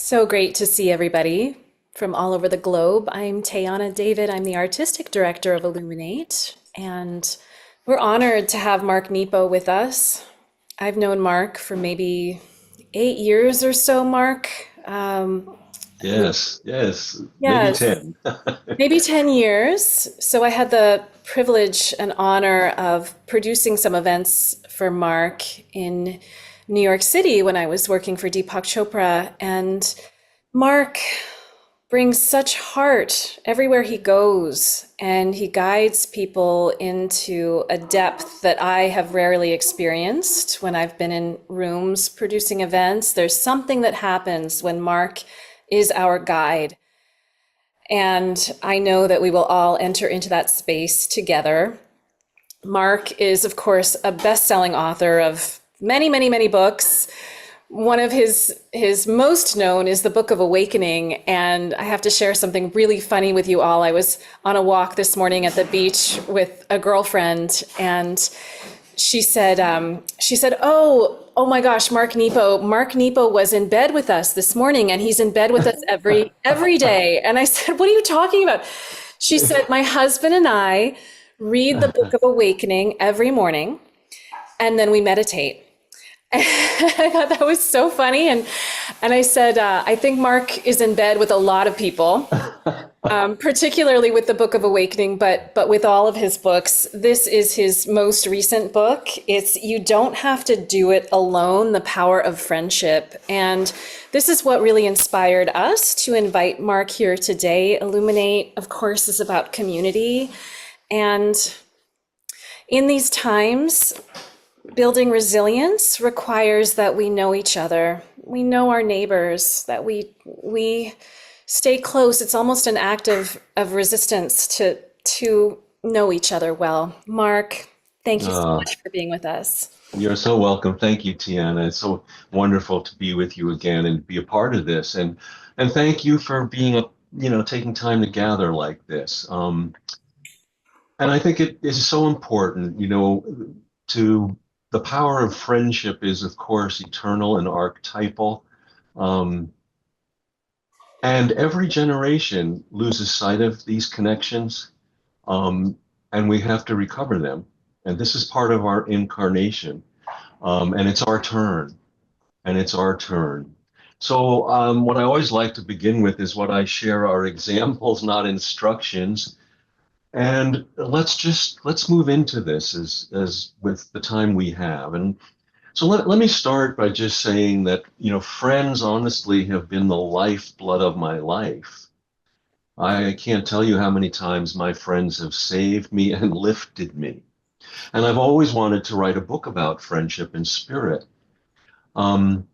So great to see everybody from all over the globe. I'm Tayana David. I'm the artistic director of Illuminate, and we're honored to have Mark Nepo with us. I've known Mark for maybe 8 years or so, Mark. We, Yes, maybe yes, 10. maybe 10 years. So I had the privilege and honor of producing some events for Mark in New York City when I was working for Deepak Chopra. And Mark brings such heart everywhere he goes, and he guides people into a depth that I have rarely experienced when I've been in rooms producing events. There's something that happens when Mark is our guide. And I know that we will all enter into that space together. Mark is, of course, a best-selling author of many, many, many books. One of his most known is the Book of Awakening, and I have to share something really funny with you all. I was on a walk this morning at the beach with a girlfriend, and she said, oh my gosh, Mark Nepo was in bed with us this morning, and he's in bed with us every day. And I said, what are you talking about? She said, my husband and I read the Book of Awakening every morning, and then we meditate. I thought that was so funny. And I said, I think Mark is in bed with a lot of people, particularly with the Book of Awakening, but with all of his books. This is his most recent book. It's You Don't Have to Do It Alone, The Power of Friendship. And this is what really inspired us to invite Mark here today. Illuminate, of course, is about community. And in these times, building resilience requires that we know each other. We know our neighbors, that we stay close. It's almost an act of resistance to know each other well. Mark, thank you so Uh, much for being with us. you're so welcome. Thank you, Tiana. It's so wonderful to be with you again and be a part of this. And thank you for being taking time to gather like this. And I think it is so important, to the power of friendship is, of course, eternal and archetypal. Um, and every generation loses sight of these connections. And we have to recover them. And this is part of our incarnation. And it's our turn. And it's our turn. So, what I always like to begin with is what I share are examples, not instructions. And let's move into this as with the time we have. And so let me start by just saying that, friends honestly have been the lifeblood of my life. I can't tell you how many times my friends have saved me and lifted me. And I've always wanted to write a book about friendship and spirit. Um,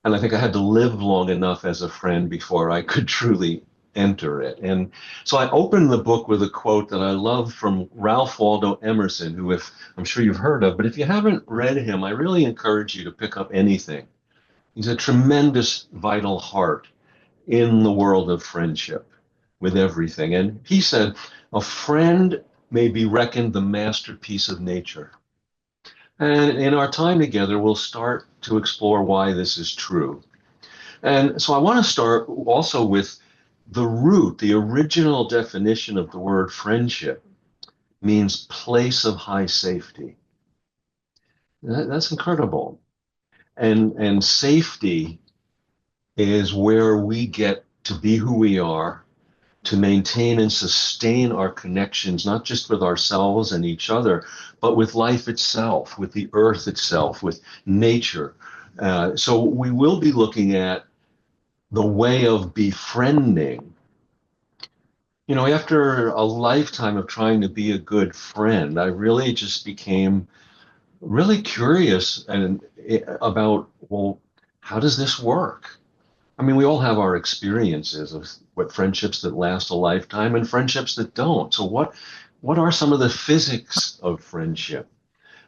and I think I had to live long enough as a friend before I could truly enter it. And so I opened the book with a quote that I love from Ralph Waldo Emerson, who if I'm sure you've heard of, but if you haven't read him, I really encourage you to pick up anything. He's a tremendous vital heart in the world of friendship with everything. And he said, a friend may be reckoned the masterpiece of nature. And in our time together, we'll start to explore why this is true. And so I want to start also with the root, the original definition of the word friendship means place of high safety. That's incredible. And safety is where we get to be who we are, to maintain and sustain our connections, not just with ourselves and each other, but with life itself, with the earth itself, with nature. So we will be looking at the way of befriending. After a lifetime of trying to be a good friend, I really just became really curious and about, well, how does this work? I mean, we all have our experiences of what friendships that last a lifetime and friendships that don't. So what are some of the physics of friendship?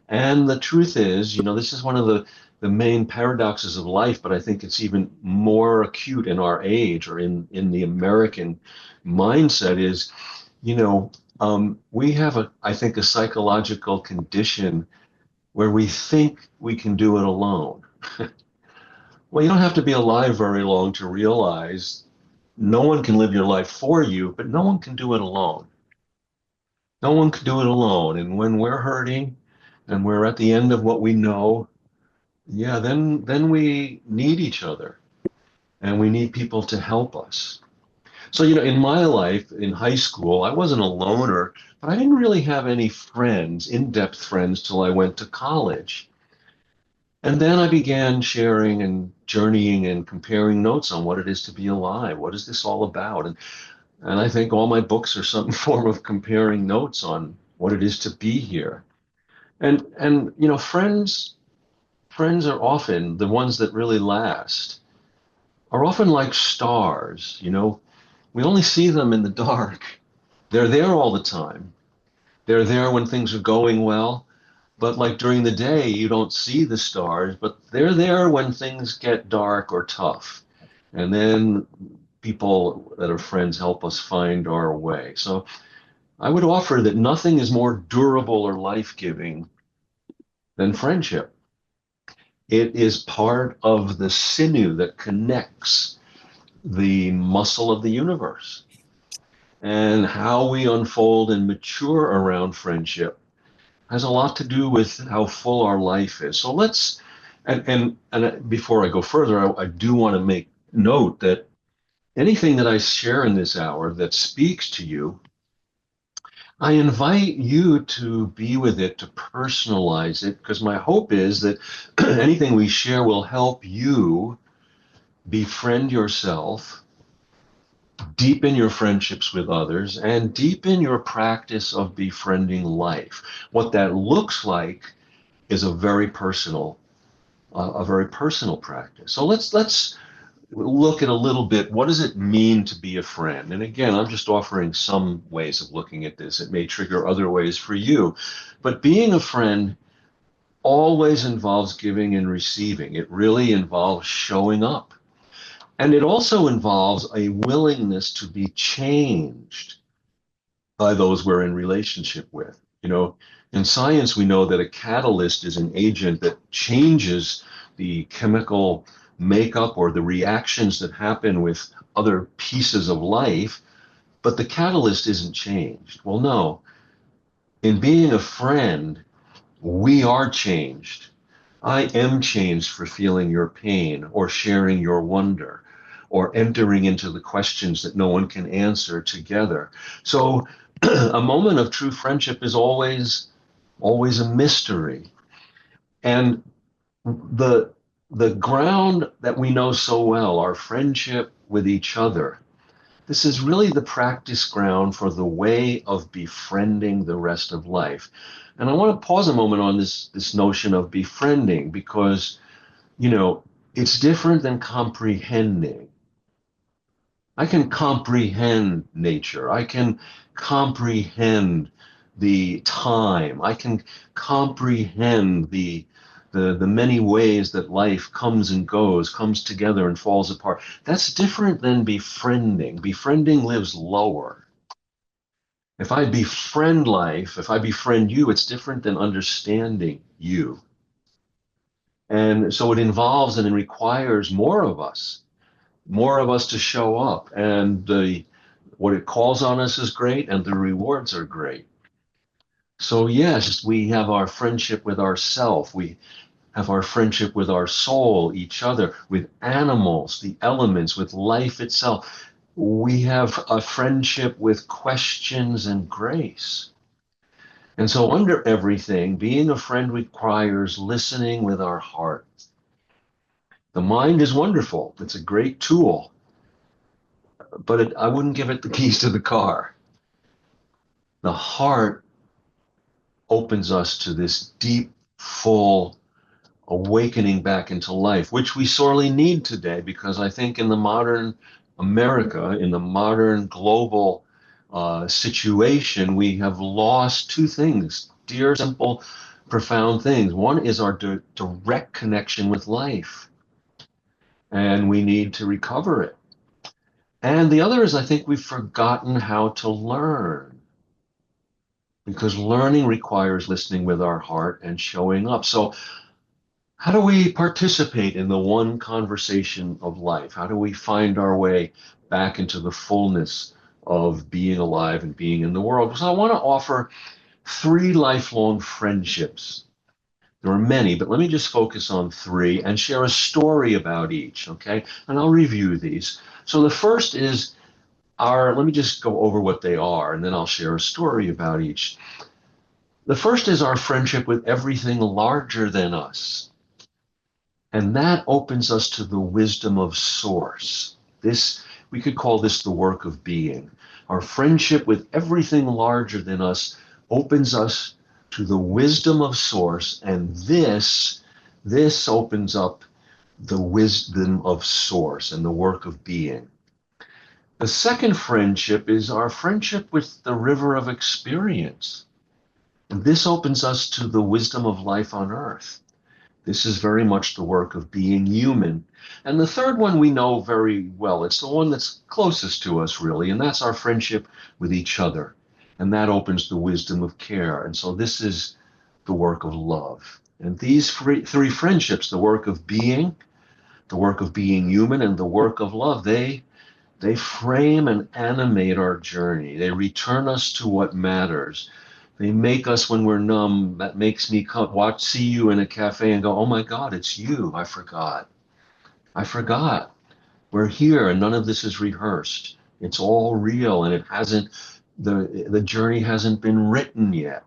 And the truth is, this is one of the main paradoxes of life, but I think it's even more acute in our age or in the American mindset is, we have I think, a psychological condition where we think we can do it alone. Well, you don't have to be alive very long to realize no one can live your life for you, but no one can do it alone. No one can do it alone. And when we're hurting and we're at the end of what we know, yeah, then we need each other and we need people to help us. So, in my life in high school, I wasn't a loner, but I didn't really have any friends, in-depth friends, till I went to college. And then I began sharing and journeying and comparing notes on what it is to be alive. What is this all about? And I think all my books are some form of comparing notes on what it is to be here. And friends are often the ones that really last, are often like stars. We only see them in the dark. They're there all the time. They're there when things are going well, but like during the day, you don't see the stars, but they're there when things get dark or tough. And then people that are friends help us find our way. So I would offer that nothing is more durable or life-giving than friendship. It is part of the sinew that connects the muscle of the universe. And how we unfold and mature around friendship has a lot to do with how full our life is. So and before I go further, I do want to make note that anything that I share in this hour that speaks to you, I invite you to be with it, to personalize it, because my hope is that anything we share will help you befriend yourself, deepen your friendships with others, and deepen your practice of befriending life. What that looks like is a very personal practice. So let's look at a little bit. What does it mean to be a friend? And again, I'm just offering some ways of looking at this. It may trigger other ways for you, but being a friend always involves giving and receiving. It really involves showing up. And it also involves a willingness to be changed by those we're in relationship with. In science, we know that a catalyst is an agent that changes the chemical makeup or the reactions that happen with other pieces of life, but the catalyst isn't changed. Well, no. In being a friend, we are changed. I am changed for feeling your pain or sharing your wonder or entering into the questions that no one can answer together. So a moment of true friendship is always a mystery. And the the ground that we know so well, our friendship with each other, this is really the practice ground for the way of befriending the rest of life. And I want to pause a moment on this notion of befriending because, you know, it's different than comprehending. I can comprehend nature. I can comprehend the time. I can comprehend the many ways that life comes and goes, comes together and falls apart. That's different than befriending. Befriending lives lower. If I befriend life, if I befriend you, it's different than understanding you. And so it involves and it requires more of us to show up. And what it calls on us is great, and the rewards are great. So yes, we have our friendship with ourself. We have our friendship with our soul, each other, with animals, the elements, with life itself. We have a friendship with questions and grace. And so under everything, being a friend requires listening with our heart. The mind is wonderful. It's a great tool, but I wouldn't give it the keys to the car. The heart opens us to this deep, full awakening back into life, which we sorely need today, because I think in the modern America, in the modern global situation, we have lost two things, dear, simple, profound things. One is our direct connection with life, and we need to recover it. And the other is I think we've forgotten how to learn, because learning requires listening with our heart and showing up. So how do we participate in the one conversation of life? How do we find our way back into the fullness of being alive and being in the world? So I want to offer three lifelong friendships. There are many, but let me just focus on three and share a story about each, okay? And I'll review these. So the first is let me just go over what they are, and then I'll share a story about each. The first is our friendship with everything larger than us. And that opens us to the wisdom of source. We could call this the work of being. Our friendship with everything larger than us opens us to the wisdom of source, and this opens up the wisdom of source and the work of being. The second friendship is our friendship with the river of experience. And this opens us to the wisdom of life on earth. This is very much the work of being human. And the third one we know very well. It's the one that's closest to us, really, and that's our friendship with each other. And that opens the wisdom of care. And so this is the work of love. And these three friendships, the work of being, the work of being human, and the work of love, they frame and animate our journey. They return us to what matters. They make us, when we're numb, that makes me see you in a cafe and go, oh my God, it's you. I forgot. I forgot. We're here and none of this is rehearsed. It's all real and the journey hasn't been written yet.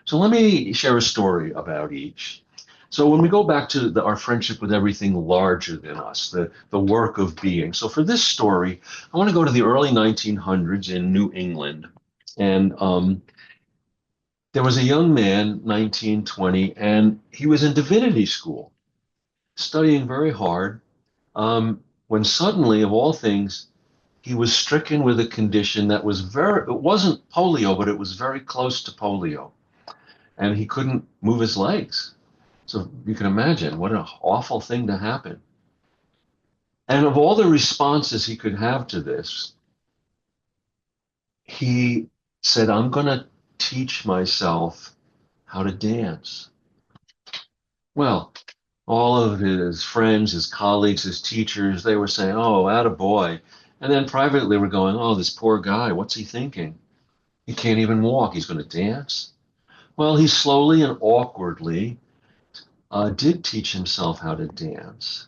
So let me share a story about each. So when we go back to our friendship with everything larger than us, the work of being. So for this story, I want to go to the early 1900s in New England. And there was a young man, 19, 20, and he was in divinity school, studying very hard, when suddenly, of all things, he was stricken with a condition that it wasn't polio, but it was very close to polio. And he couldn't move his legs. So you can imagine what an awful thing to happen. And of all the responses he could have to this, he said, I'm going to teach myself how to dance. Well, all of his friends, his colleagues, his teachers, they were saying, oh, attaboy. And then privately, they were going, oh, this poor guy, what's he thinking? He can't even walk. He's going to dance. Well, he slowly and awkwardly did teach himself how to dance.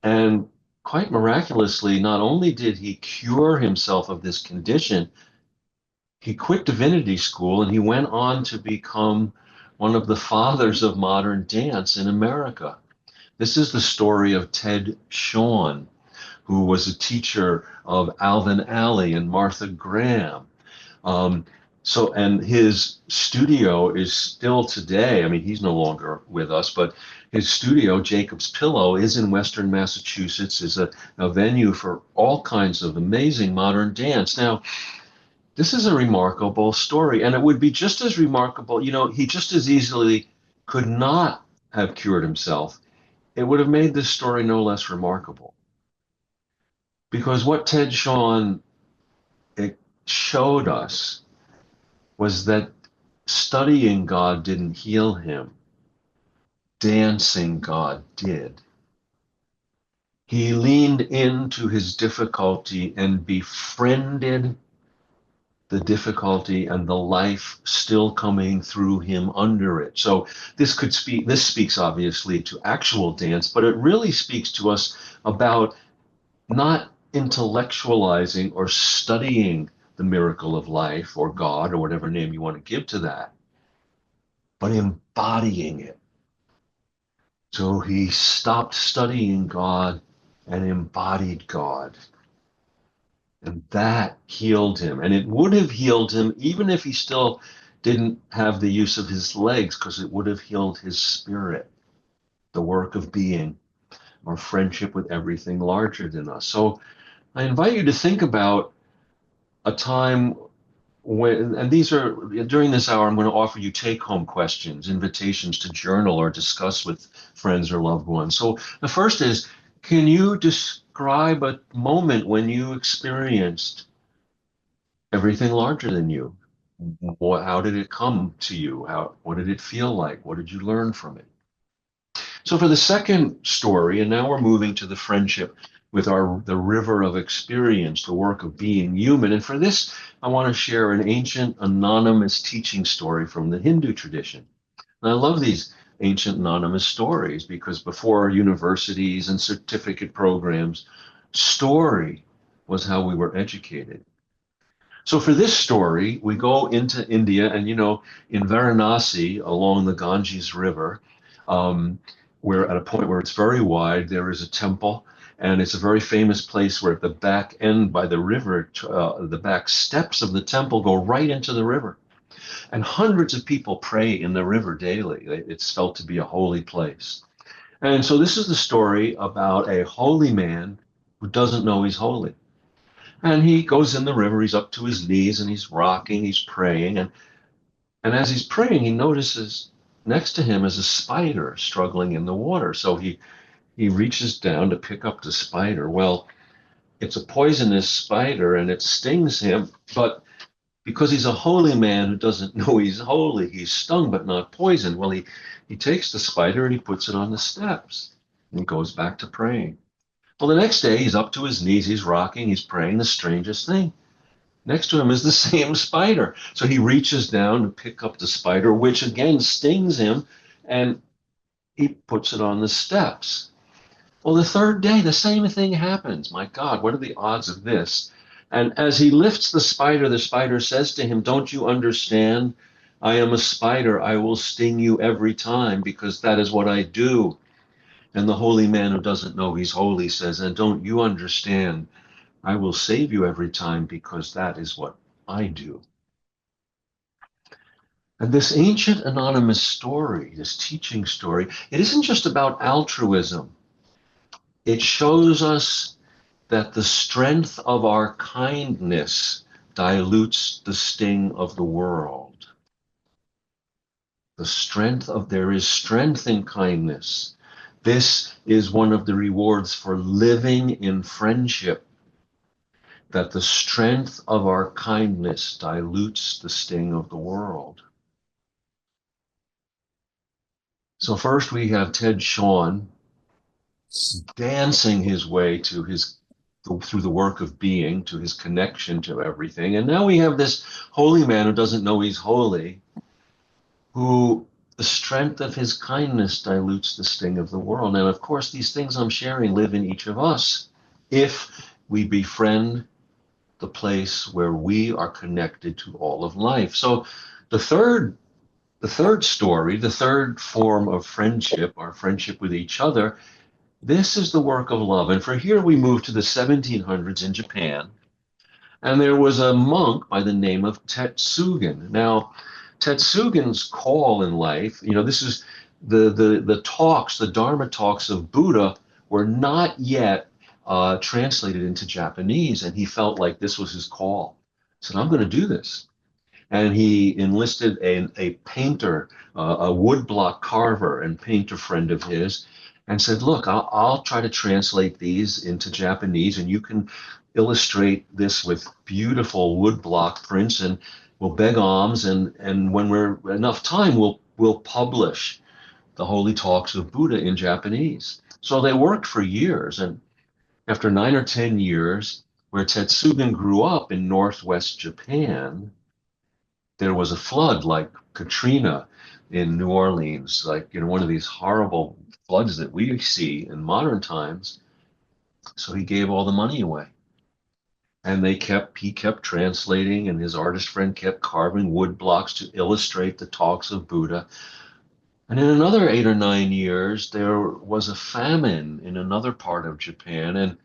And quite miraculously, not only did he cure himself of this condition, he quit divinity school and he went on to become one of the fathers of modern dance in America. This is the story of Ted Shawn, who was a teacher of Alvin Ailey and Martha Graham. Um, and his studio is still today, I mean, he's no longer with us, but his studio, Jacob's Pillow, is in Western Massachusetts, is a venue for all kinds of amazing modern dance. Now, this is a remarkable story, and it would be just as remarkable, he just as easily could not have cured himself. It would have made this story no less remarkable. Because what Ted Shawn showed us was that studying God didn't heal him. Dancing God did. He leaned into his difficulty and befriended the difficulty and the life still coming through him under it. So this speaks obviously to actual dance, but it really speaks to us about not intellectualizing or studying the miracle of life or God or whatever name you want to give to that, but embodying it. So he stopped studying God and embodied God. And that healed him. And it would have healed him even if he still didn't have the use of his legs, because it would have healed his spirit, the work of being, our friendship with everything larger than us. So I invite you to think about a time when, and these are, during this hour, I'm going to offer you take-home questions, invitations to journal or discuss with friends or loved ones. So the first is, can you describe a moment when you experienced everything larger than you? How did it come to you? What did it feel like? What did you learn from it? So for the second story, and now we're moving to the friendship with the river of experience, the work of being human. And for this, I want to share an ancient anonymous teaching story from the Hindu tradition. And I love these ancient anonymous stories because before universities and certificate programs, story was how we were educated. So for this story, we go into India, and in Varanasi, along the Ganges River, we're at a point where it's very wide. There is a temple, and it's a very famous place where at the back end by the river, the back steps of the temple go right into the river. And hundreds of people pray in the river daily. It's felt to be a holy place. And so this is the story about a holy man who doesn't know he's holy. And he goes in the river, he's up to his knees and he's rocking, he's praying. And as he's praying, he notices next to him is a spider struggling in the water. So he reaches down to pick up the spider. Well, it's a poisonous spider and it stings him. But because he's a holy man who doesn't know he's holy, he's stung but not poisoned. Well, he takes the spider and he puts it on the steps and he goes back to praying. Well, the next day he's up to his knees, he's rocking, he's praying. The strangest thing. Next to him is the same spider. So he reaches down to pick up the spider, which again stings him, and he puts it on the steps. Well, the third day, the same thing happens. My God, what are the odds of this? And as he lifts the spider says to him, "Don't you understand? I am a spider. I will sting you every time because that is what I do." And the holy man who doesn't know he's holy says, "And don't you understand? I will save you every time because that is what I do." And this ancient anonymous story, this teaching story, it isn't just about altruism. It shows us that the strength of our kindness dilutes the sting of the world. There is strength in kindness. This is one of the rewards for living in friendship, that the strength of our kindness dilutes the sting of the world. So first we have Ted Sean dancing his way through the work of being, to his connection to everything. And now we have this holy man who doesn't know he's holy, who the strength of his kindness dilutes the sting of the world. And of course, these things I'm sharing live in each of us if we befriend the place where we are connected to all of life. So the third story, the third form of friendship, our friendship with each other, this is the work of love. And for here we move to the 1700s in Japan. And there was a monk by the name of Tetsugen. Now, Tetsugen's call in life, this is the talks, the Dharma talks of Buddha were not yet translated into Japanese. And he felt like this was his call. He said, "I'm going to do this." And he enlisted a painter, a woodblock carver and painter friend of his, and said, "Look, I'll try to translate these into Japanese, and you can illustrate this with beautiful woodblock prints, and we'll beg alms, and when we're enough time, we'll publish the Holy Talks of Buddha in Japanese." So they worked for years, and after 9 or 10 years, where Tetsugen grew up in northwest Japan, there was a flood like Katrina in New Orleans, like one of these horrible floods that we see in modern times. So he gave all the money away. And he kept translating, and his artist friend kept carving wood blocks to illustrate the talks of Buddha. And in another 8 or 9 years, there was a famine in another part of Japan, and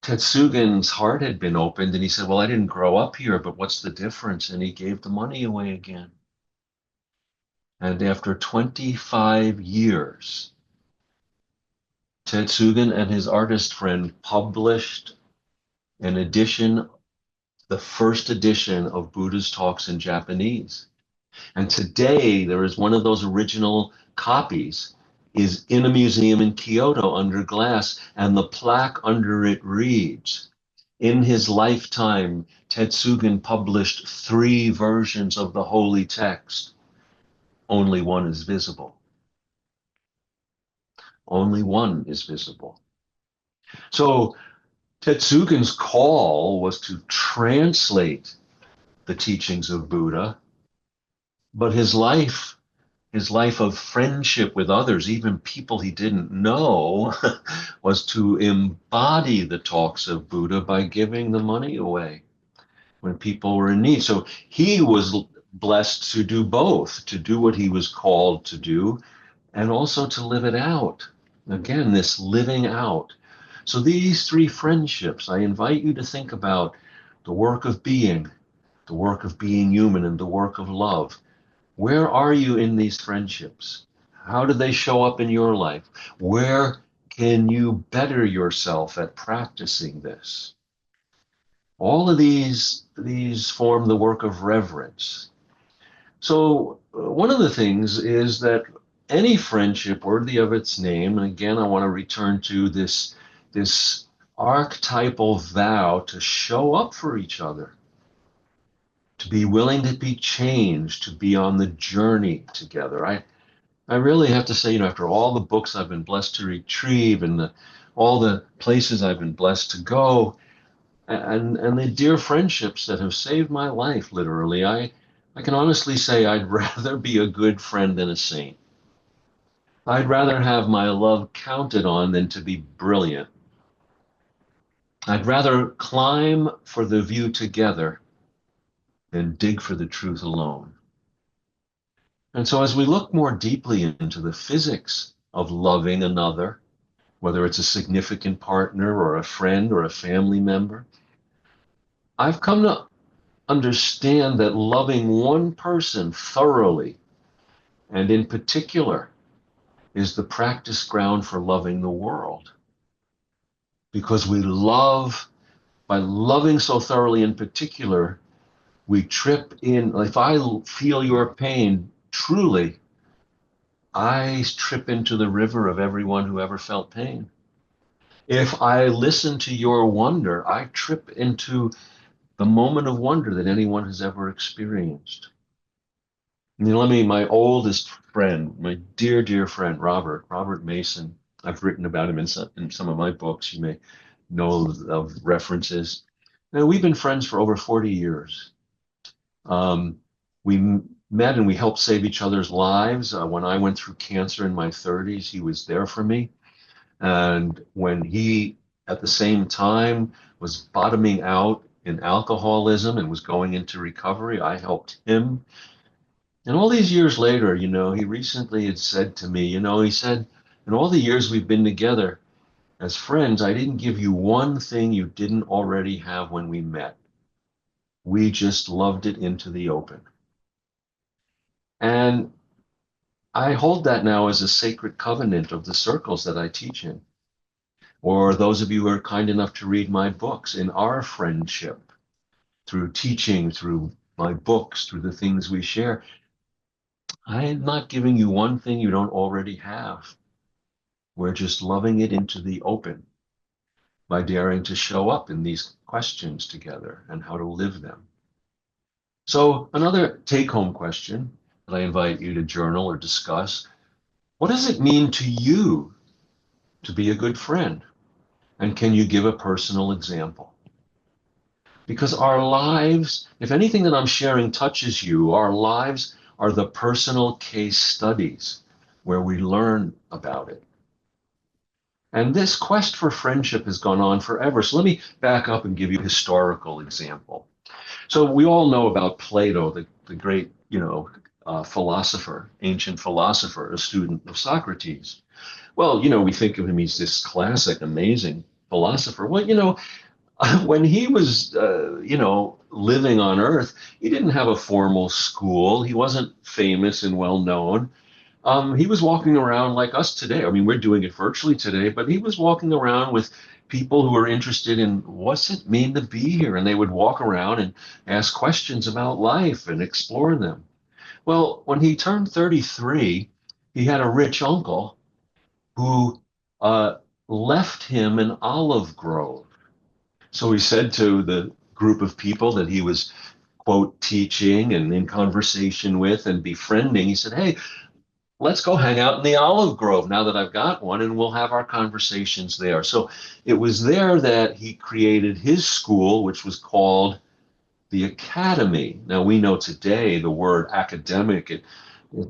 Tetsugen's heart had been opened, and he said, "Well, I didn't grow up here, but what's the difference?" And he gave the money away again. And after 25 years, Tetsugen and his artist friend published an edition, the first edition of Buddha's talks in Japanese. And today, there is one of those original copies is in a museum in Kyoto under glass, and the plaque under it reads, "In his lifetime, Tetsugen published 3 versions of the holy text. Only one is visible." Only one is visible. So Tetsugen's call was to translate the teachings of Buddha, but his life of friendship with others, even people he didn't know, was to embody the talks of Buddha by giving the money away when people were in need. So he was blessed to do both, to do what he was called to do, and also to live it out. Again, this living out. So these three friendships, I invite you to think about the work of being, the work of being human, and the work of love. Where are you in these friendships? How do they show up in your life? Where can you better yourself at practicing this? All of these form the work of reverence. So one of the things is that any friendship worthy of its name, and again, I want to return to this archetypal vow to show up for each other, to be willing to be changed, to be on the journey together. I really have to say, after all the books I've been blessed to retrieve and all the places I've been blessed to go, and the dear friendships that have saved my life, literally, I can honestly say I'd rather be a good friend than a saint. I'd rather have my love counted on than to be brilliant. I'd rather climb for the view together than dig for the truth alone. And so, as we look more deeply into the physics of loving another, whether it's a significant partner or a friend or a family member, I've come to understand that loving one person thoroughly and in particular is the practice ground for loving the world. Because by loving so thoroughly in particular, we trip in. If I feel your pain truly, I trip into the river of everyone who ever felt pain. If I listen to your wonder, I trip into the moment of wonder that anyone has ever experienced. My oldest friend, my dear, dear friend, Robert Mason, I've written about him in some of my books. You may know of references. Now, we've been friends for over 40 years. We met and we helped save each other's lives. When I went through cancer in my 30s, he was there for me. And when he, at the same time, was bottoming out in alcoholism and was going into recovery, I helped him. And all these years later, he recently had said to me, he said, in all the years we've been together as friends, I didn't give you one thing you didn't already have when we met. We just loved it into the open. And I hold that now as a sacred covenant of the circles that I teach in. Or those of you who are kind enough to read my books, in our friendship, through teaching, through my books, through the things we share, I am not giving you one thing you don't already have. We're just loving it into the open by daring to show up in these questions together and how to live them. So another take-home question that I invite you to journal or discuss: what does it mean to you to be a good friend? And can you give a personal example? Because our lives, if anything that I'm sharing touches you, our lives are the personal case studies where we learn about it. And this quest for friendship has gone on forever. So let me back up and give you a historical example. So we all know about Plato, the great, philosopher, ancient philosopher, a student of Socrates. Well, we think of him, he's this classic, amazing philosopher. Well, when he was, living on Earth, he didn't have a formal school. He wasn't famous and well known. He was walking around like us today. I mean, we're doing it virtually today, but he was walking around with people who were interested in what's it mean to be here, and they would walk around and ask questions about life and explore them. Well, when he turned 33, he had a rich uncle who left him an olive grove. So he said to the group of people that he was, quote, teaching and in conversation with and befriending, he said, "Hey, let's go hang out in the olive grove now that I've got one, and we'll have our conversations there. So it was there that he created his school, which was called the Academy. Now we know today the word academic, it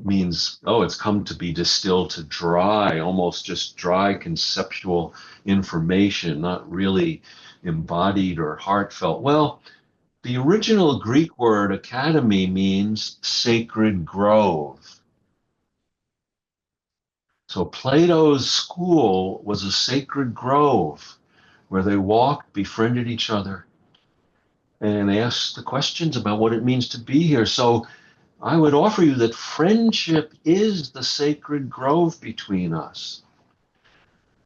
means, oh, it's come to be distilled to dry, almost just dry conceptual information, not really embodied or heartfelt. Well, the original Greek word academy means sacred grove. So Plato's school was a sacred grove where they walked, befriended each other, and asked the questions about what it means to be here. So I would offer you that friendship is the sacred grove between us.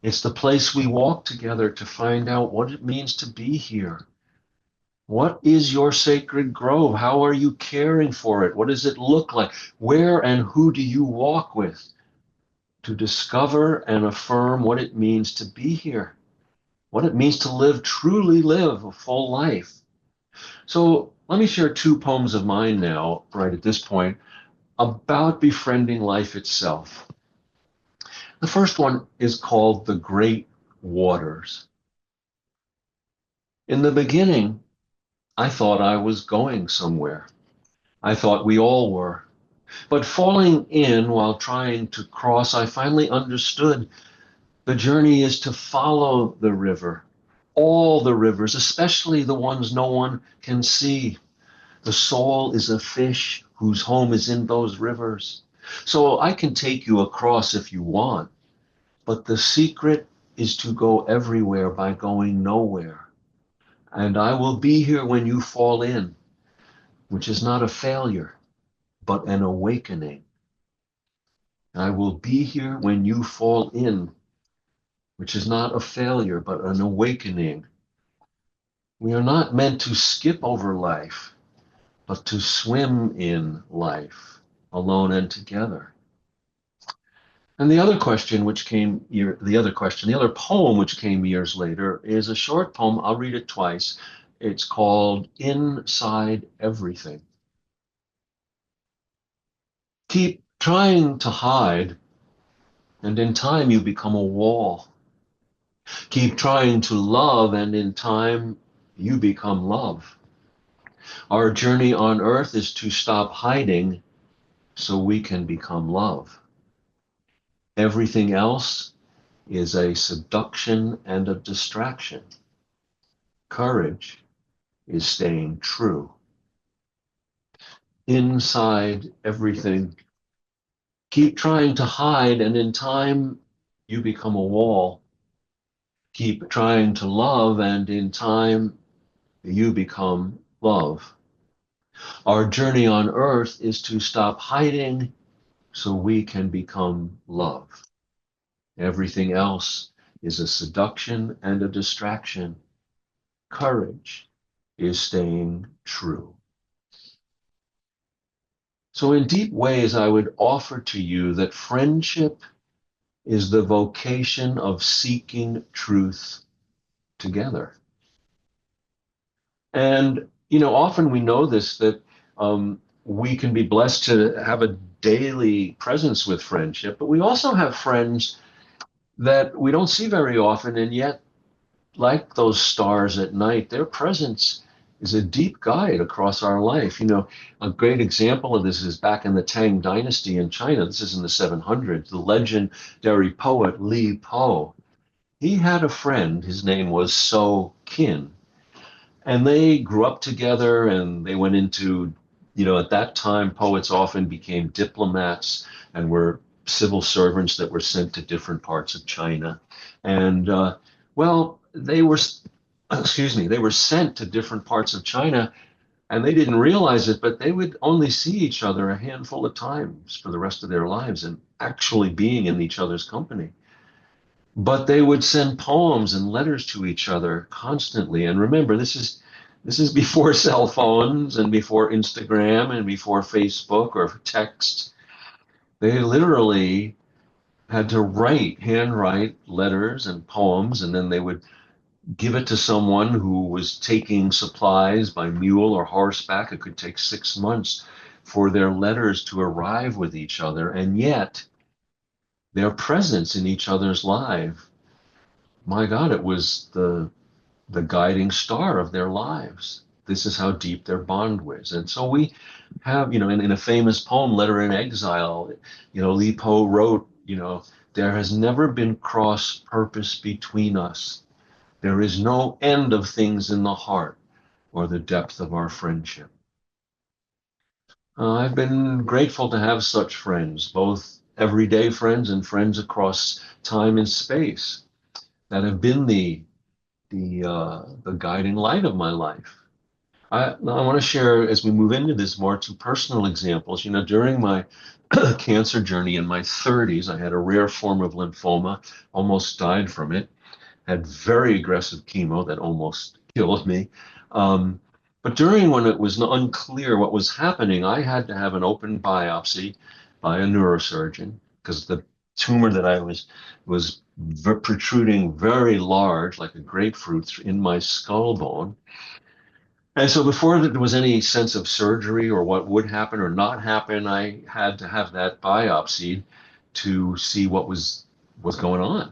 It's the place we walk together to find out what it means to be here. What is your sacred grove? How are you caring for it? What does it look like? Where and who do you walk with to discover and affirm what it means to be here? What it means to live, truly live a full life. So let me share two poems of mine now, right at this point, about befriending life itself. The first one is called The Great Waters. In the beginning, I thought I was going somewhere. I thought we all were. But falling in while trying to cross, I finally understood the journey is to follow the river, all the rivers, especially the ones no one can see. The soul is a fish whose home is in those rivers. So I can take you across if you want, but the secret is to go everywhere by going nowhere. And I will be here when you fall in, which is not a failure, but an awakening. I will be here when you fall in, which is not a failure, but an awakening. We are not meant to skip over life, but to swim in life, alone and together. And the other question, the other poem which came years later, is a short poem. I'll read it twice. It's called Inside Everything. Keep trying to hide, and in time you become a wall. Keep trying to love, and in time you become love. Our journey on earth is to stop hiding so we can become love. Everything else is a seduction and a distraction. Courage is staying true. Inside everything, keep trying to hide, and in time you become a wall. Keep trying to love, and in time you become love. Our journey on earth is to stop hiding so we can become love. Everything else is a seduction and a distraction. Courage is staying true. So, in deep ways, I would offer to you that friendship is the vocation of seeking truth together. And, often we know this, that we can be blessed to have a daily presence with friendship, but we also have friends that we don't see very often, and yet, like those stars at night, their presence is a deep guide across our life. A great example of this is back in the Tang Dynasty in China. This is in the 700s. The legendary poet Li Po. He had a friend, his name was So Qin, and they grew up together and they went into, at that time, poets often became diplomats and were civil servants that were sent to different parts of China. And, well, they were sent to different parts of China and they didn't realize it, but they would only see each other a handful of times for the rest of their lives and actually being in each other's company. But they would send poems and letters to each other constantly. And remember, this is before cell phones and before Instagram and before Facebook or text. They literally had to handwrite letters and poems, and then they would give it to someone who was taking supplies by mule or horseback. It could take 6 months for their letters to arrive with each other. And yet their presence in each other's life, my God, it was the guiding star of their lives. This is how deep their bond was. And so we have, in a famous poem, Letter in Exile, Li Po wrote, there has never been cross purpose between us. There is no end of things in the heart or the depth of our friendship. I've been grateful to have such friends, both everyday friends and friends across time and space that have been the guiding light of my life. I want to share as we move into this more two personal examples. During my cancer journey in my 30s, I had a rare form of lymphoma, almost died from it, had very aggressive chemo that almost killed me. Um, but during when it was unclear what was happening, I had to have an open biopsy by a neurosurgeon because the tumor that I was protruding very large, like a grapefruit, in my skull bone. And so before there was any sense of surgery or what would happen or not happen, I had to have that biopsy to see what was going on.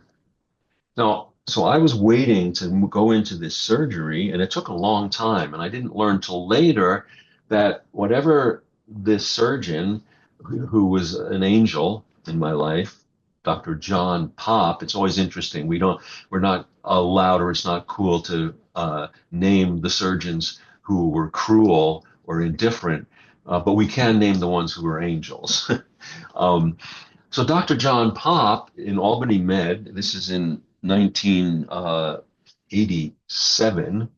Now, so I was waiting to go into this surgery, and it took a long time. And I didn't learn till later that whatever this surgeon, who was an angel in my life, Dr. John Pop, it's always interesting. We're not allowed, or it's not cool to name the surgeons who were cruel or indifferent, but we can name the ones who were angels. um, so Dr. John Pop in Albany Med, this is in 1987,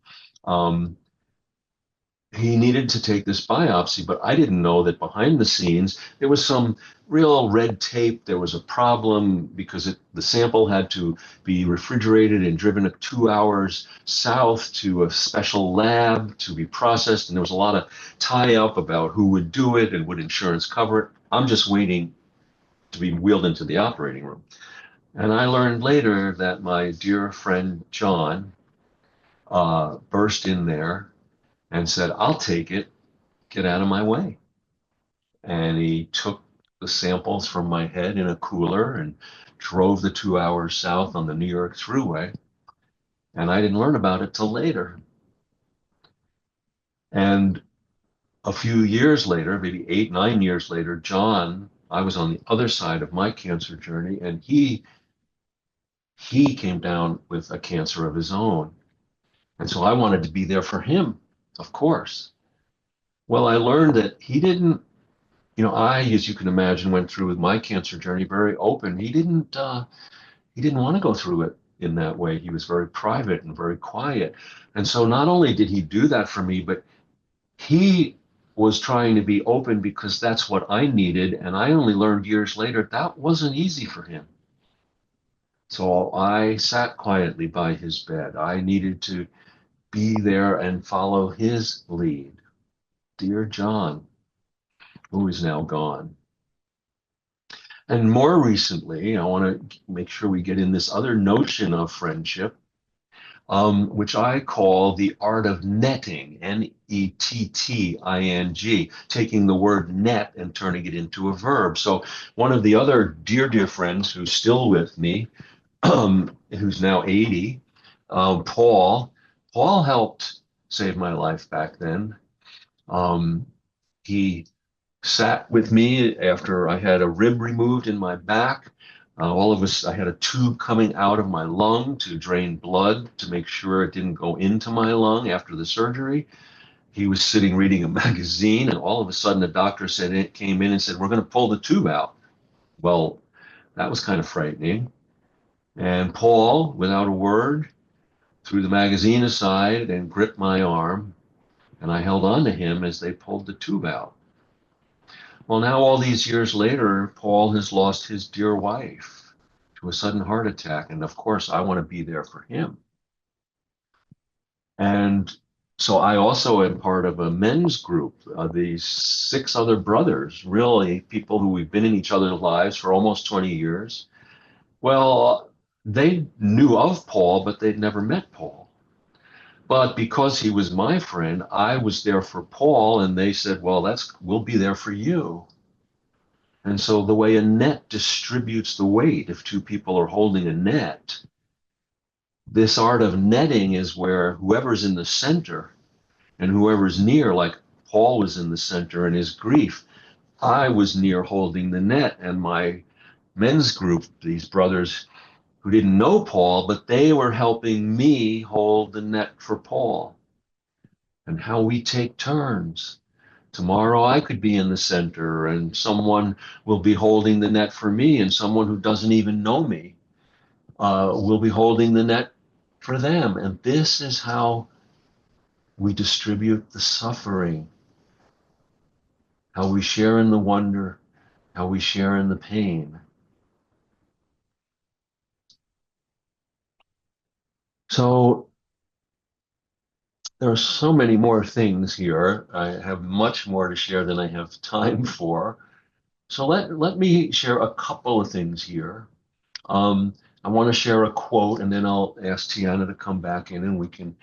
he needed to take this biopsy, but I didn't know that behind the scenes there was some real red tape. There was a problem because the sample had to be refrigerated and driven 2 hours south to a special lab to be processed. And there was a lot of tie up about who would do it and would insurance cover it. I'm just waiting to be wheeled into the operating room. And I learned later that my dear friend John burst in there and said, "I'll take it, get out of my way." And he took the samples from my head in a cooler and drove the 2 hours south on the New York Thruway. And I didn't learn about it till later. And a few years later, maybe 8, 9 years later, John, I was on the other side of my cancer journey, and he came down with a cancer of his own. And so I wanted to be there for him, of course. Well, I learned that he didn't, as you can imagine, went through with my cancer journey very open. He didn't want to go through it in that way. He was very private and very quiet. And so not only did he do that for me, but he was trying to be open because that's what I needed. And I only learned years later that wasn't easy for him. So I sat quietly by his bed. I needed to be there and follow his lead. Dear John, who is now gone. And more recently, I want to make sure we get in this other notion of friendship, which I call the art of netting, Netting, taking the word net and turning it into a verb. So one of the other dear, dear friends who's still with me, who's now 80, Paul. Paul helped save my life back then. He sat with me after I had a rib removed in my back. I had a tube coming out of my lung to drain blood to make sure it didn't go into my lung after the surgery. He was sitting reading a magazine, and all of a sudden, the doctor came in and said, "We're going to pull the tube out." Well, that was kind of frightening. And Paul, without a word, threw the magazine aside and gripped my arm, and I held on to him as they pulled the tube out. Well, now all these years later, Paul has lost his dear wife to a sudden heart attack. And of course, I want to be there for him. And so I also am part of a men's group, these 6 other brothers, really people who we've been in each other's lives for almost 20 years. Well, they knew of Paul, but they'd never met Paul. But because he was my friend, I was there for Paul, and they said, "Well, we'll be there for you." And so the way a net distributes the weight, if two people are holding a net, this art of netting is where whoever's in the center and whoever's near, like Paul was in the center in his grief, I was near holding the net, and my men's group, these brothers who didn't know Paul, but they were helping me hold the net for Paul. And how we take turns. Tomorrow I could be in the center and someone will be holding the net for me, and someone who doesn't even know me will be holding the net for them. And this is how we distribute the suffering, how we share in the wonder, how we share in the pain. So there are so many more things here. I have much more to share than I have time for. So let me share a couple of things here. Um, I want to share a quote, and then I'll ask Tiana to come back in, and we can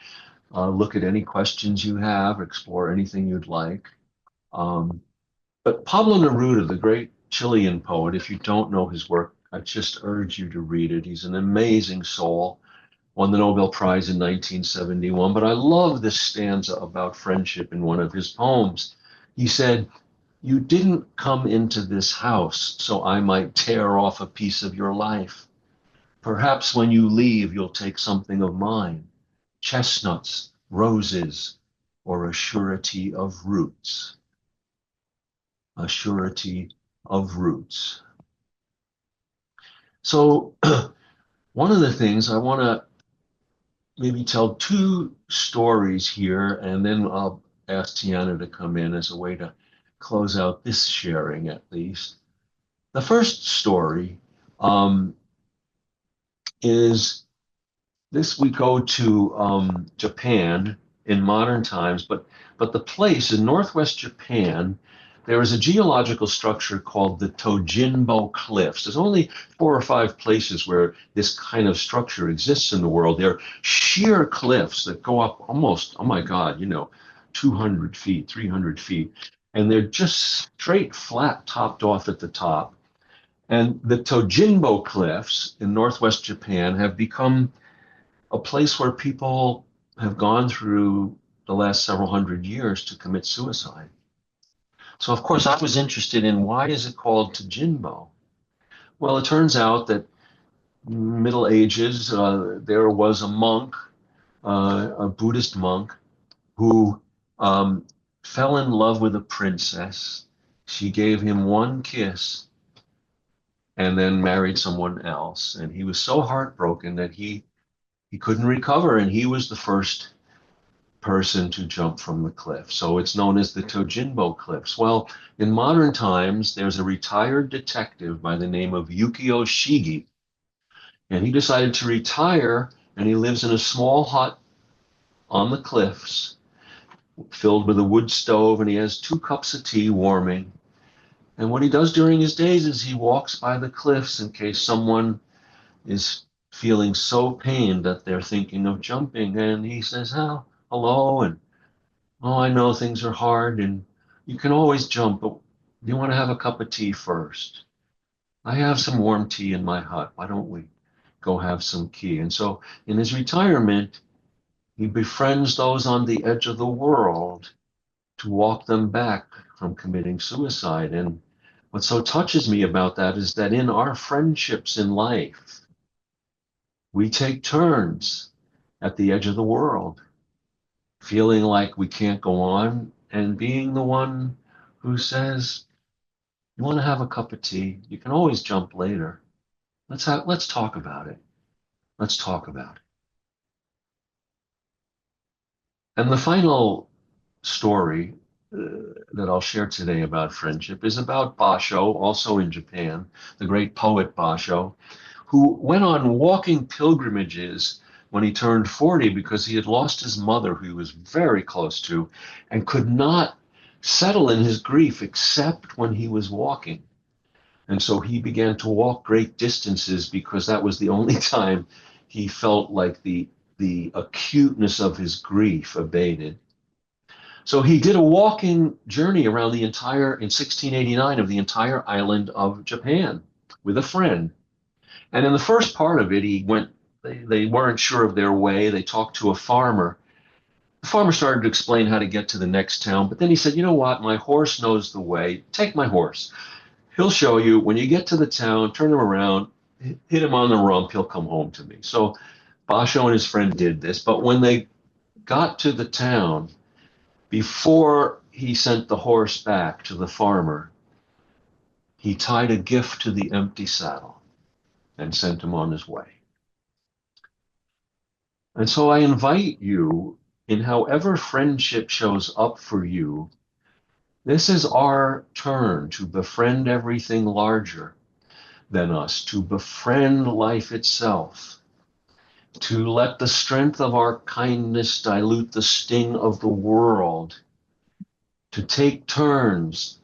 look at any questions you have, explore anything you'd like. Um, but Pablo Neruda, the great Chilean poet, if you don't know his work, I just urge you to read it. He's an amazing soul, won the Nobel Prize in 1971. But I love this stanza about friendship in one of his poems. He said, "You didn't come into this house so I might tear off a piece of your life. Perhaps when you leave, you'll take something of mine, chestnuts, roses, or a surety of roots." A surety of roots. So one of the things I want to maybe tell two stories here, and then I'll ask Tiana to come in as a way to close out this sharing at least. The first story is this: we go to Japan in modern times, but the place in northwest Japan, there is a geological structure called the Tojinbo Cliffs. There's only 4 or 5 places where this kind of structure exists in the world. They're sheer cliffs that go up almost, oh my God, 200 feet, 300 feet. And they're just straight, flat, topped off at the top. And the Tojinbo Cliffs in northwest Japan have become a place where people have gone through the last several hundred years to commit suicide. So, of course, I was interested in why is it called Tojinbo? Well, it turns out that Middle Ages, there was a monk, a Buddhist monk, who fell in love with a princess. She gave him one kiss and then married someone else. And he was so heartbroken that he couldn't recover, and he was the first person to jump from the cliff. So it's known as the Tojinbo Cliffs. Well, in modern times, there's a retired detective by the name of Yukio Shigi, and he decided to retire, and he lives in a small hut on the cliffs filled with a wood stove, and he has 2 cups of tea warming. And what he does during his days is he walks by the cliffs in case someone is feeling so pained that they're thinking of jumping. And he says, "Oh, hello." And, "Oh, I know things are hard and you can always jump, but you want to have a cup of tea first? I have some warm tea in my hut. Why don't we go have some tea?" And so in his retirement, he befriends those on the edge of the world to walk them back from committing suicide. And what so touches me about that is that in our friendships in life, we take turns at the edge of the world, feeling like we can't go on, and being the one who says, "You want to have a cup of tea? You can always jump later. Let's talk about it. Let's talk about it." And the final story that I'll share today about friendship is about Basho, also in Japan, the great poet Basho, who went on walking pilgrimages when he turned 40 because he had lost his mother, who he was very close to, and could not settle in his grief except when he was walking. And so he began to walk great distances because that was the only time he felt like the acuteness of his grief abated. So he did a walking journey around the entire, in 1689, of the entire island of Japan with a friend. And in the first part of it, they weren't sure of their way. They talked to a farmer. The farmer started to explain how to get to the next town, but then he said, you know what? My horse knows the way. Take my horse. He'll show you. When you get to the town, turn him around, hit him on the rump, he'll come home to me. So Basho and his friend did this, but when they got to the town, before he sent the horse back to the farmer, he tied a gift to the empty saddle and sent him on his way. And so I invite you, in however friendship shows up for you, this is our turn to befriend everything larger than us, to befriend life itself, to let the strength of our kindness dilute the sting of the world, to take turns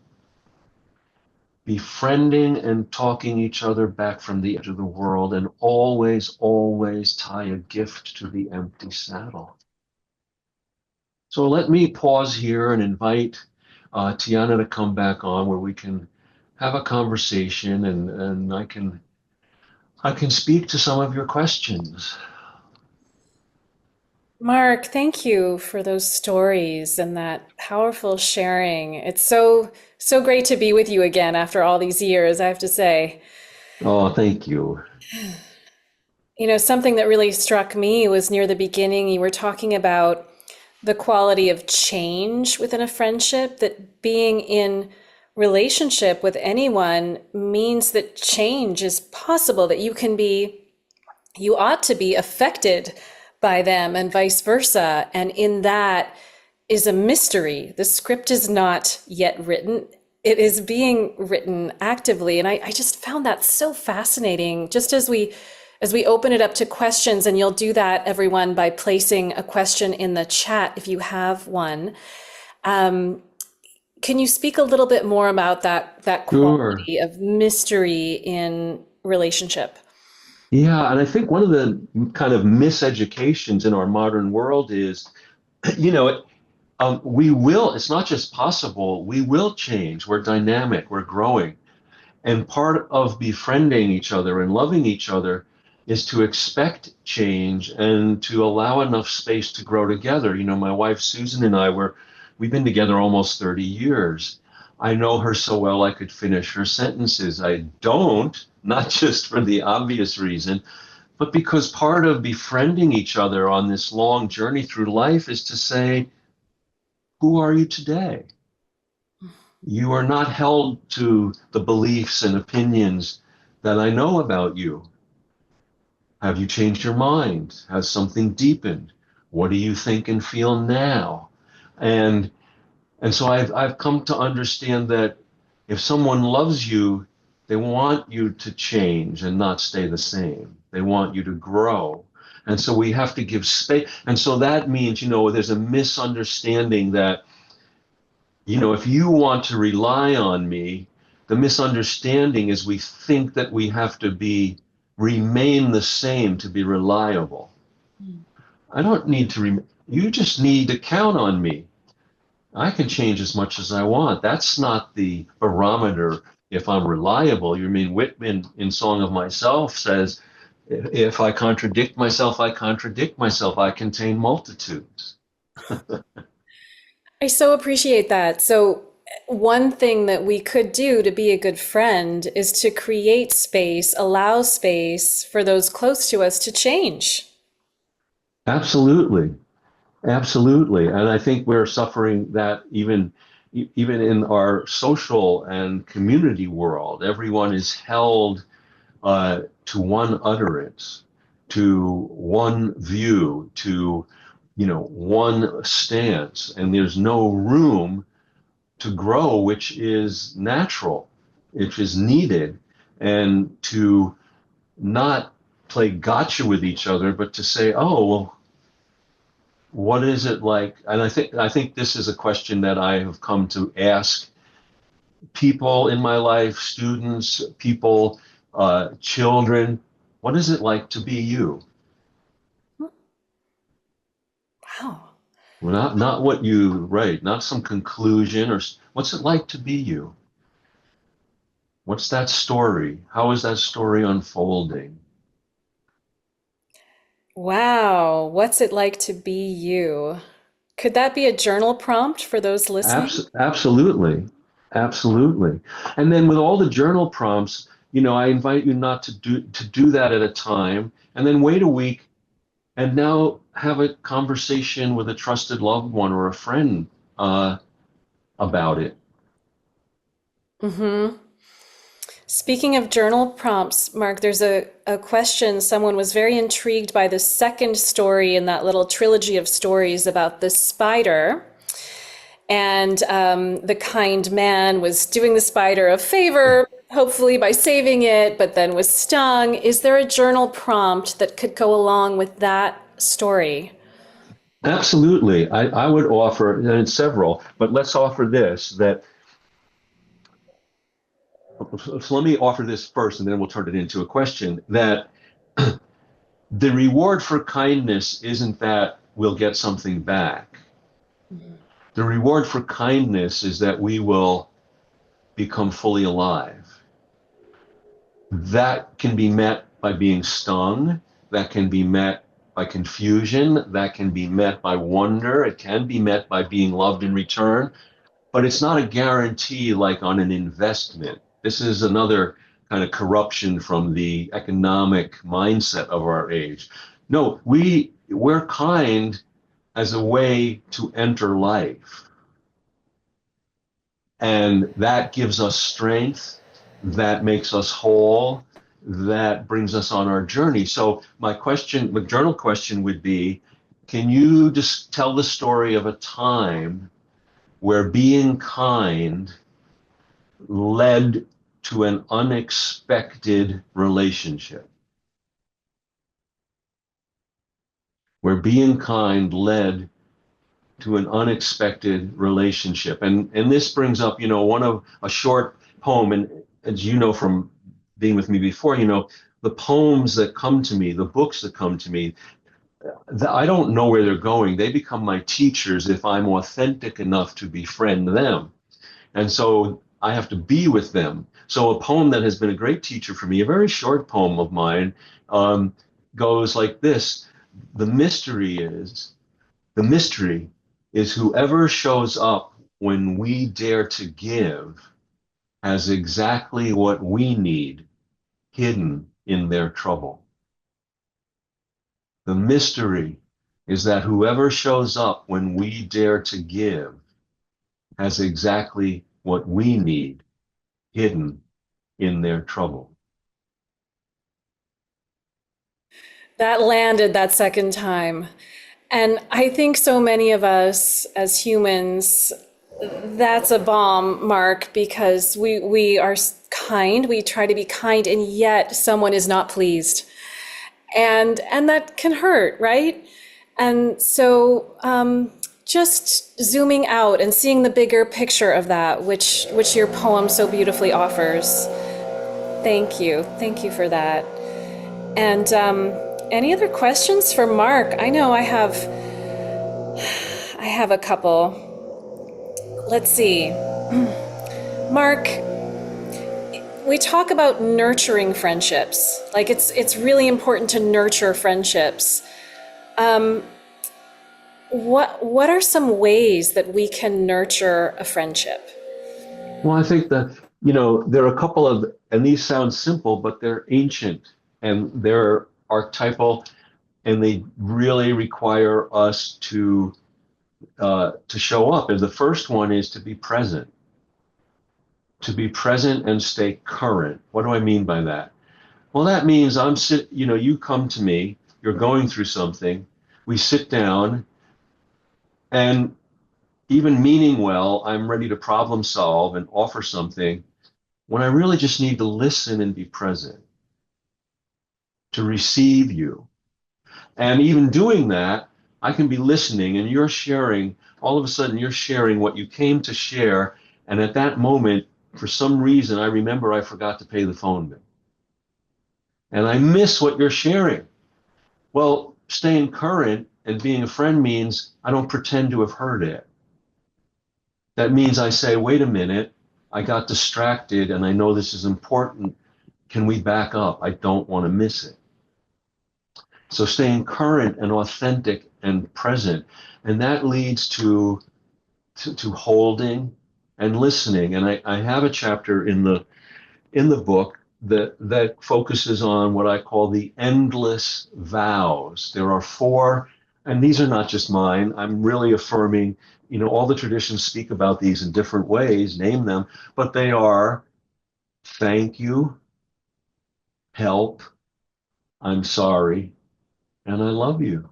befriending and talking each other back from the edge of the world, and always, always tie a gift to the empty saddle. So let me pause here and invite Tiana to come back on where we can have a conversation, and I can speak to some of your questions. Mark, thank you for those stories and that powerful sharing. It's so great to be with you again after all these years, I have to say. Oh, thank you. You know, something that really struck me was near the beginning, you were talking about the quality of change within a friendship, that being in relationship with anyone means that change is possible, that you ought to be affected by them and vice versa. And in that is a mystery. The script is not yet written. It is being written actively. And I just found that so fascinating. Just as we open it up to questions, and you'll do that, everyone, by placing a question in the chat if you have one. Can you speak a little bit more about that Sure. quality of mystery in relationship? Yeah, and I think one of the kind of miseducations in our modern world is, you know, we will, it's not just possible, we will change. We're dynamic, we're growing. And part of befriending each other and loving each other is to expect change and to allow enough space to grow together. You know, my wife Susan and we've been together almost 30 years. I know her so well I could finish her sentences. I don't, not just for the obvious reason, but because part of befriending each other on this long journey through life is to say, who are you today? You are not held to the beliefs and opinions that I know about you. Have you changed your mind? Has something deepened? What do you think and feel now? And so I've come to understand that if someone loves you, they want you to change and not stay the same. They want you to grow. And so we have to give space. And so that means, you know, there's a misunderstanding that, you know, if you want to rely on me, the misunderstanding is we think that we have to remain the same to be reliable. I don't need to, you just need to count on me. I can change as much as I want. That's not the barometer if I'm reliable. You mean Whitman in Song of Myself says, if I contradict myself, I contradict myself. I contain multitudes. I so appreciate that. So, one thing that we could do to be a good friend is to create space, allow space for those close to us to change. Absolutely. Absolutely. And I think we're suffering that even in our social and community world. Everyone is held to one utterance, to one view, to one stance, and there's no room to grow, which is natural, which is needed, and to not play gotcha with each other, but to say, oh, well, what is it like? And I think this is a question that I have come to ask people in my life, students, people, children. What is it like to be you? Wow. Well, not what you right, not some conclusion what's it like to be you? What's that story? How is that story unfolding? Wow, what's it like to be you? Could that be a journal prompt for those listening? Absolutely. Absolutely. And then with all the journal prompts, I invite you not to do that at a time and then wait a week and now have a conversation with a trusted loved one or a friend uh, about it. Hmm. Speaking of journal prompts, Mark, there's a question. Someone was very intrigued by the second story in that little trilogy of stories about the spider. And the kind man was doing the spider a favor, hopefully by saving it, but then was stung. Is there a journal prompt that could go along with that story? Absolutely. I would offer, and several, but let's offer this that so let me offer this first and then we'll turn it into a question that the reward for kindness isn't that we'll get something back. The reward for kindness is that we will become fully alive. That can be met by being stung. That can be met by confusion. That can be met by wonder. It can be met by being loved in return, but it's not a guarantee like on an investment. This is another kind of corruption from the economic mindset of our age. No, we're kind as a way to enter life. And that gives us strength, that makes us whole, that brings us on our journey. So my journal question would be, can you just tell the story of a time where being kind led to an unexpected relationship? Where being kind led to an unexpected relationship. And this brings up, one of a short poem, and as you know from being with me before, the poems that come to me, the books that come to me, I don't know where they're going. They become my teachers if I'm authentic enough to befriend them. And so I have to be with them. So a poem that has been a great teacher for me, a very short poem of mine, um, goes like this. The mystery is the mystery is whoever shows up when we dare to give has exactly what we need hidden in their trouble. The mystery is that whoever shows up when we dare to give has exactly what we need hidden in their trouble. That landed that second time. And I think so many of us as humans, that's a bomb, Mark, because we are kind, we try to be kind, and yet someone is not pleased. And that can hurt, right? And so just zooming out and seeing the bigger picture of that, which your poem so beautifully offers. Thank you for that. And any other questions for Mark? I know I have a couple. Let's see. Mark, we talk about nurturing friendships. Like it's really important to nurture friendships. What are some ways that we can nurture a friendship? Well, I think that, there are a couple of, and these sound simple, but they're ancient and they're archetypal and they really require us to show up. And the first one is to be present and stay current. What do I mean by that? Well, that means you come to me, you're going through something, we sit down, and even meaning well, I'm ready to problem solve and offer something when I really just need to listen and be present, to receive you. And even doing that, I can be listening and you're sharing, all of a sudden you're sharing what you came to share. And at that moment, for some reason, I remember I forgot to pay the phone bill. And I miss what you're sharing. Well, staying current And being a friend means I don't pretend to have heard it. That means I say, wait a minute, I got distracted and I know this is important. Can we back up? I don't want to miss it. So staying current and authentic and present. And that leads to holding and listening. And I have a chapter in the book that focuses on what I call the endless vows. There are four, and these are not just mine. I'm really affirming, all the traditions speak about these in different ways, name them, but they are thank you, help, I'm sorry, and I love you.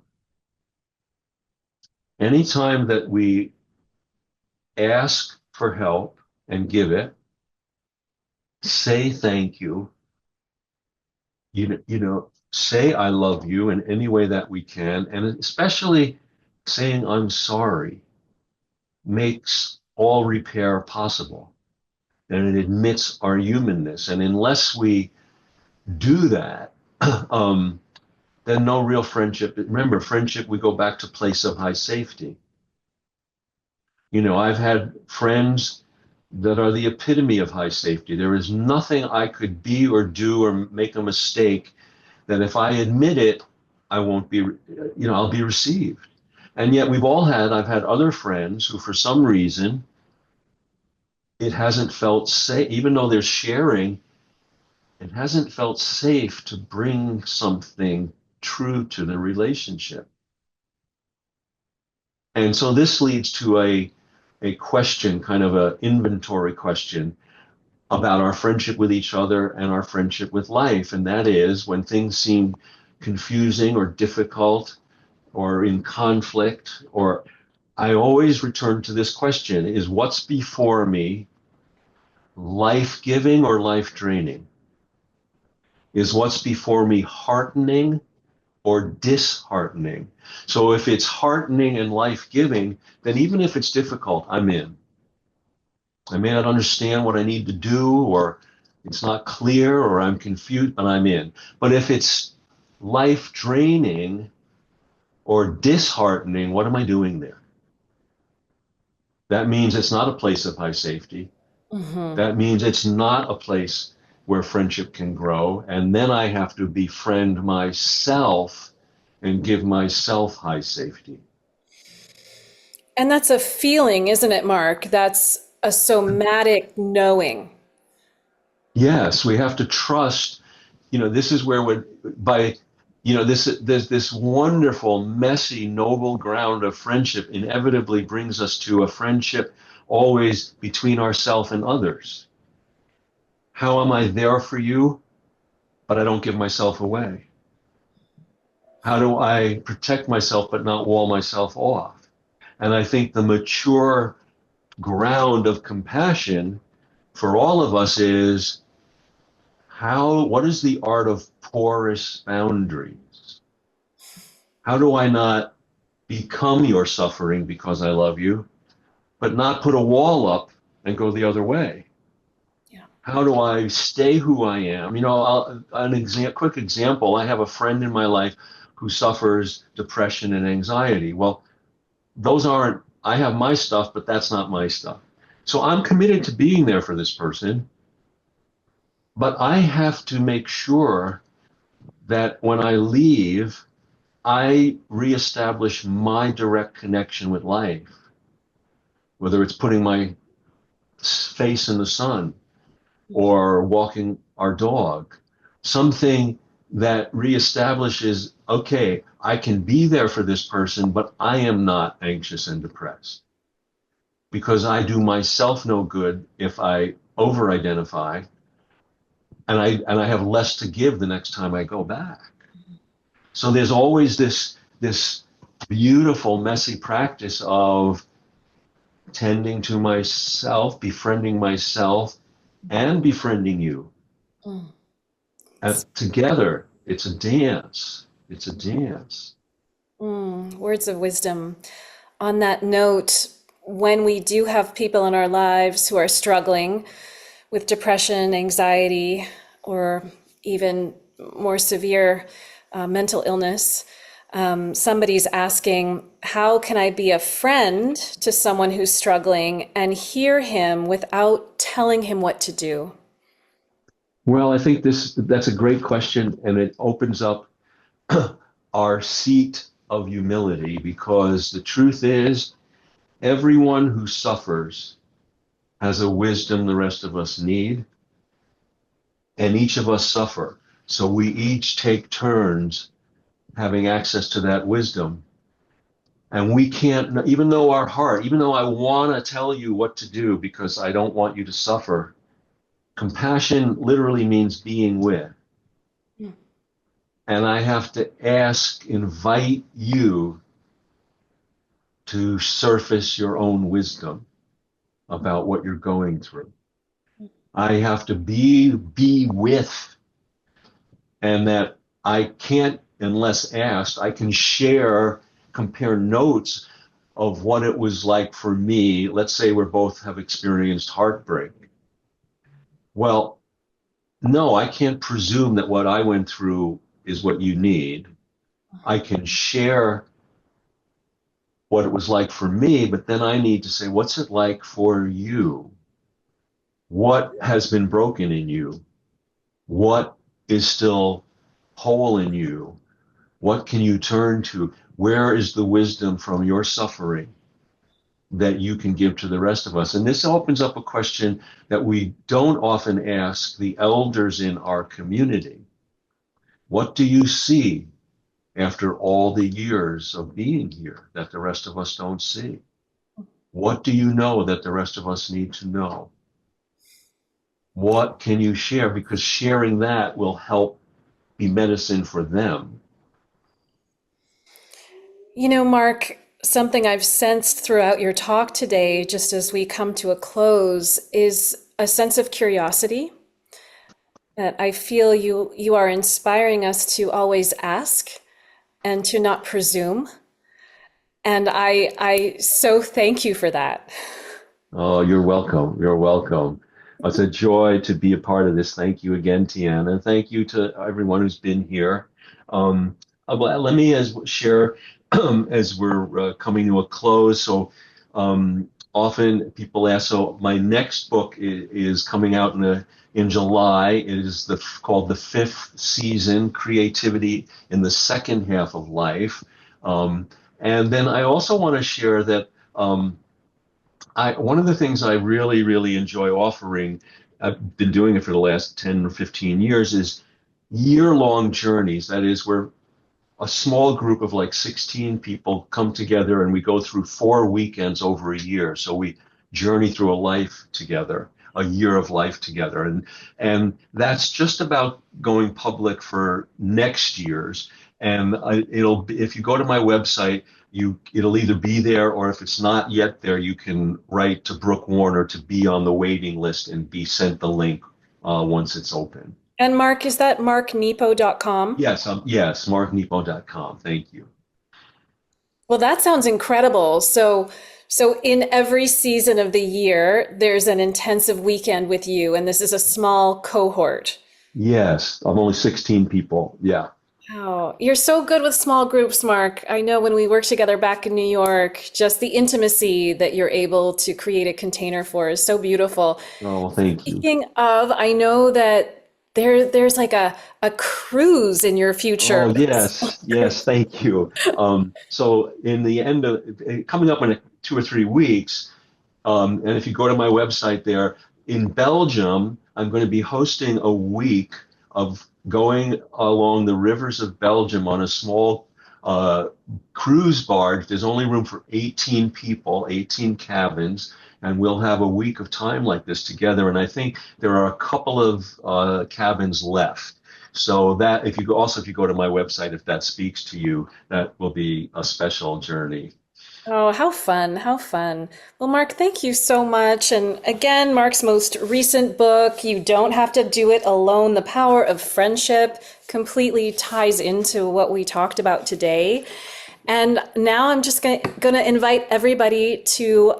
Anytime that we ask for help and give it, say thank you, say I love you in any way that we can, and especially saying I'm sorry makes all repair possible. And it admits our humanness. And unless we do that, then no real friendship. Remember, friendship, we go back to place of high safety. I've had friends that are the epitome of high safety. There is nothing I could be or do or make a mistake that if I admit it, I won't be, I'll be received. And yet I've had other friends who for some reason, it hasn't felt safe, even though they're sharing, it hasn't felt safe to bring something true to the relationship. And so this leads to a question, kind of an inventory question about our friendship with each other and our friendship with life. And that is when things seem confusing or difficult or in conflict, or I always return to this question, is what's before me life-giving or life-draining? Is what's before me heartening or disheartening? So if it's heartening and life-giving, then even if it's difficult, I'm in. I may not understand what I need to do, or it's not clear, or I'm confused, but I'm in. But if it's life-draining or disheartening, what am I doing there? That means it's not a place of high safety. Mm-hmm. That means it's not a place where friendship can grow. And then I have to befriend myself and give myself high safety. And that's a feeling, isn't it, Mark? That's a somatic knowing. Yes, we have to trust. This is where there's this wonderful, messy, noble ground of friendship inevitably brings us to a friendship always between ourselves and others. How am I there for you, but I don't give myself away? How do I protect myself but not wall myself off? And I think the mature ground of compassion for all of us is what is the art of porous boundaries? How do I not become your suffering because I love you, but not put a wall up and go the other way? Yeah. How do I stay who I am? Quick example, I have a friend in my life who suffers depression and anxiety. Well, I have my stuff, but that's not my stuff. So I'm committed to being there for this person, but I have to make sure that when I leave, I reestablish my direct connection with life, whether it's putting my face in the sun or walking our dog, something that reestablishes, okay, I can be there for this person, but I am not anxious and depressed because I do myself no good if I over-identify and I have less to give the next time I go back. So there's always this beautiful, messy practice of tending to myself, befriending myself, and befriending you. Mm. And together, it's a dance. It's a dance. Words of wisdom. On that note, when we do have people in our lives who are struggling with depression, anxiety, or even more severe mental illness, Somebody's asking, how can I be a friend to someone who's struggling and hear him without telling him what to do? Well, I think that's a great question, and it opens up our seat of humility because the truth is, everyone who suffers has a wisdom the rest of us need, and each of us suffer. So we each take turns having access to that wisdom. And we can't, even though our heart, even though I want to tell you what to do because I don't want you to suffer, compassion literally means being with. And I have to invite you to surface your own wisdom about what you're going through. I have to be with, and that I can't, unless asked, I can compare notes of what it was like for me. Let's say we both have experienced heartbreak. Well, no, I can't presume that what I went through is what you need. I can share what it was like for me, but then I need to say, what's it like for you? What has been broken in you? What is still whole in you? What can you turn to? Where is the wisdom from your suffering that you can give to the rest of us? And this opens up a question that we don't often ask the elders in our community. What do you see after all the years of being here that the rest of us don't see? What do you know that the rest of us need to know? What can you share? Because sharing that will help be medicine for them. You know, Mark, something I've sensed throughout your talk today, just as we come to a close, is a sense of curiosity. That I feel you are inspiring us to always ask and to not presume. And I so thank you for that. Oh, you're welcome. You're welcome. It's a joy to be a part of this. Thank you again, Tiana. And thank you to everyone who's been here. Let me share as we're coming to a close. So often people ask, so my next book is coming out in July. It is called The Fifth Season, Creativity in the Second Half of Life. And then I also want to share that one of the things I really, really enjoy offering, I've been doing it for the last 10 or 15 years, is year-long journeys. That is, where a small group of like 16 people come together and we go through 4 weekends over a year. So we journey through a life together, a year of life together. And that's just about going public for next year's. And if you go to my website, it'll either be there, or if it's not yet there, you can write to Brooke Warner to be on the waiting list and be sent the link once it's open. And Mark, is that marknepo.com? Yes, marknepo.com. Thank you. Well, that sounds incredible. So in every season of the year, there's an intensive weekend with you, and this is a small cohort. Yes, I'm only 16 people. Yeah. Wow, you're so good with small groups, Mark. I know when we worked together back in New York, just the intimacy that you're able to create a container for is so beautiful. Oh, thank you. Speaking of, I know that there's like a cruise in your future. Oh, yes, yes, thank you. So in the end of coming up in 2 or 3 weeks, and if you go to my website there, in Belgium, I'm going to be hosting a week of going along the rivers of Belgium on a small cruise barge. There's only room for 18 people, 18 cabins, and we'll have a week of time like this together. And I think there are a couple of cabins left. So that if you go to my website, if that speaks to you, that will be a special journey. Oh, how fun, how fun. Well, Mark, thank you so much. And again, Mark's most recent book, You Don't Have to Do It Alone, The Power of Friendship, completely ties into what we talked about today. And now I'm just going to invite everybody to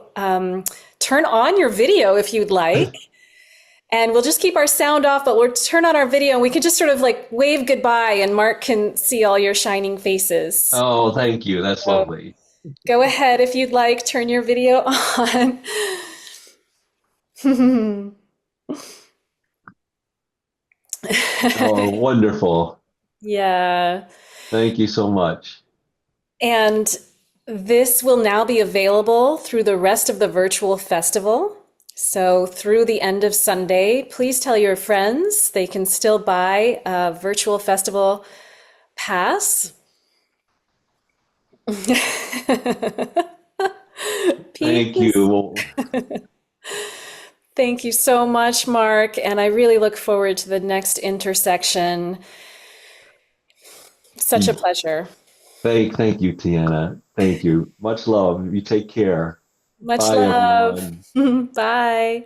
turn on your video if you'd like. And we'll just keep our sound off, but we'll turn on our video and we can just sort of like wave goodbye and Mark can see all your shining faces. Oh, thank you. That's So lovely. go ahead if you'd like, turn your video on. Oh, wonderful. Yeah. Thank you so much. And this will now be available through the rest of the virtual festival. So through the end of Sunday, please tell your friends they can still buy a virtual festival pass. Thank Peace. you. Thank you so much, Mark. And I really look forward to the next intersection. Such a Well, pleasure. thank you, Tiana. Thank you. Much love. You take care. Much Bye, love. everyone. Bye.